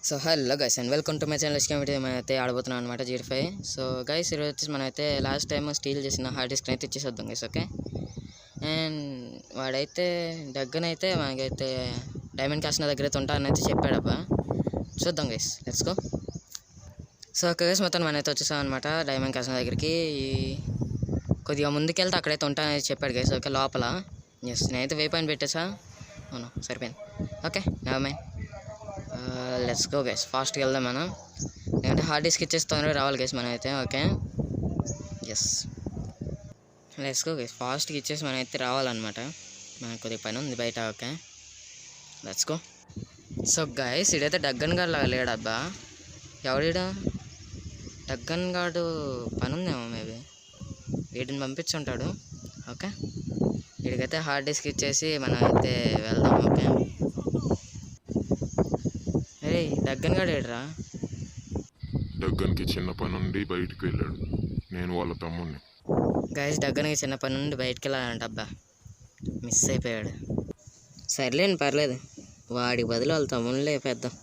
So hello guys and welcome to my channel. Video మనమైతే ఆడబోతున్నాం అనమాట GT5. So guys ఈరోజు వచ్చేసి మనమైతే లాస్ట్ టైం స్టీల్ చేసిన హార్డ్ డిస్క్ అయితే ఇచ్చేసేద్దాం గైస్. ఓకే, అండ్ వాడైతే దగ్గనైతే మనకైతే డైమండ్ కాసిన దగ్గర అయితే ఉంటానని అయితే చెప్పాడబ్బా. చూద్దాం guys, let's go. So okay guys, మొత్తం మనైతే వచ్చేసాం అనమాట డైమండ్ కాసిన దగ్గరికి. కొద్దిగా ముందుకెళ్తే అక్కడైతే ఉంటానని చెప్పాడు గైస్. ఓకే, లోపల నేనైతే వే పాయింట్ పెట్టేసా. అవును, సరిపోయింది. Okay, never mind, let's go guys. ఫాస్ట్గా వెళ్దాం మనం, ఎందుకంటే హార్డ్ డిస్క్ ఇచ్చేసి తొందరగా రావాలి గైస్ మనం అయితే. Okay, yes, let's go guys. ఫాస్ట్గా ఇచ్చేసి మనం అయితే రావాలన్నమాట. మనకు కొద్దిగా పని ఉంది బయట. Okay, let's go. So guys, ఇడైతే డగ్గన్ గారు లాగా లేడబ్బా. ఎవడా డగ్గన్ గాడు? పని ఉందేమో మేబీ, వీటిని పంపించుంటాడు. ఓకే, వీడికైతే హార్డ్ డిస్క్ ఇచ్చేసి మనం అయితే వెళ్దాం. ఓకే, అరే డగ్గన్ గాడు ఏడ్రా? డగ్గన్కి చిన్న పని నుండి బయటికి వెళ్ళాడు. నేను వాళ్ళ తమ్ముడిని. గైస్, డగ్గన్కి చిన్న పని నుండి బయటికి వెళ్ళాలంట. అబ్బా, మిస్ అయిపోయాడు. సర్లేండి, పర్లేదు, వాడికి బదులు వాళ్ళ తమ్ముళ్ళు లేపేద్దాం.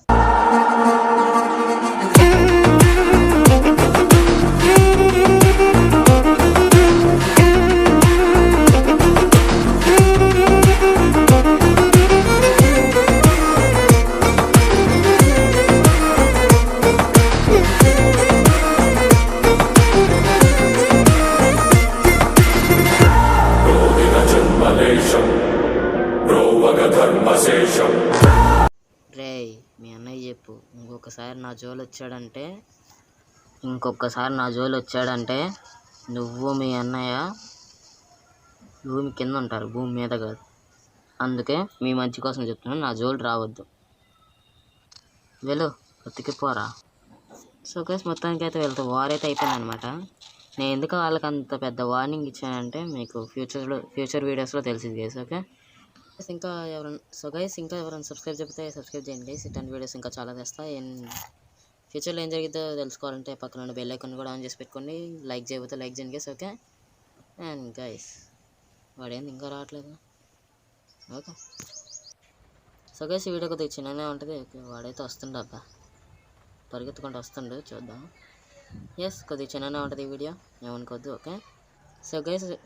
రేయ్, మీ అన్నయ్య చెప్పు, ఇంకొకసారి నా జోలు వచ్చాడంటే నువ్వు మీ అన్నయ్య భూమి కింద ఉంటారు, భూమి మీద కాదు. అందుకే మీ మంచి కోసం చెప్తున్నాను, నా జోలు రావద్దు. వెళ్ళు, బతికిపోరా. సో గైస్, మొత్తానికి అయితే వెళ్తే వార్ అయితే అయిపోయింది అనమాట. నేను ఎందుకు వాళ్ళకి అంత పెద్ద వార్నింగ్ ఇచ్చానంటే మీకు ఫ్యూచర్ వీడియోస్లో తెలిసింది గైస్. ఓకే, ఇంకా ఎవరైనా సబ్స్క్రైబ్ చేయండి గైస్. ఇట్లాంటి వీడియోస్ ఇంకా చాలా తెస్తా. ఫ్యూచర్లో ఏం జరిగిద్దో తెలుసుకోవాలంటే పక్కన బెల్ ఐకాన్ కూడా ఆన్ చేసి పెట్టుకోండి. లైక్ చేయబోతే లైక్ చేయండి గైస్. ఓకే, అండ్ గైస్, వాడేంది ఇంకా రావట్లేదు. ఓకే, సో గైస్, ఈ వీడియో కొద్దిగా చిన్ననే ఉంటుంది. ఓకే, వాడైతే వస్తుండ అబ్బా, పరిగెత్తుకుంటూ వస్తుండు, చూద్దాం. ఎస్, కొద్దిగా చిన్ననే ఉంటుంది ఈ వీడియో, ఏమనుకోవద్దు. ఓకే,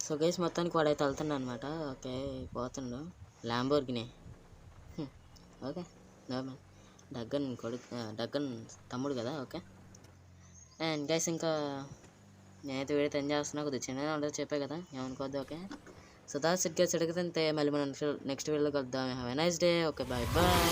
సో గైస్ మొత్తానికి వాడైతే వెళ్తుండ అనమాట. ఓకే, పోతుండు ల్యాంబోర్గిని. ఓకే, డగ్గన్ తమ్ముడు కదా. ఓకే, అండ్ గైస్, ఇంకా నేనైతే వీడియో ఎంజాయ్ చేస్తున్నా, కొద్దిగా చిన్నగా ఉంటుంది చెప్పే కదా, ఏమనుకోవద్దు. Okay, so that's it guys. అడిగితే మళ్ళీ మనం నెక్స్ట్ వీడియోలో కలుద్దాం. Have a nice day. Okay, bye bye.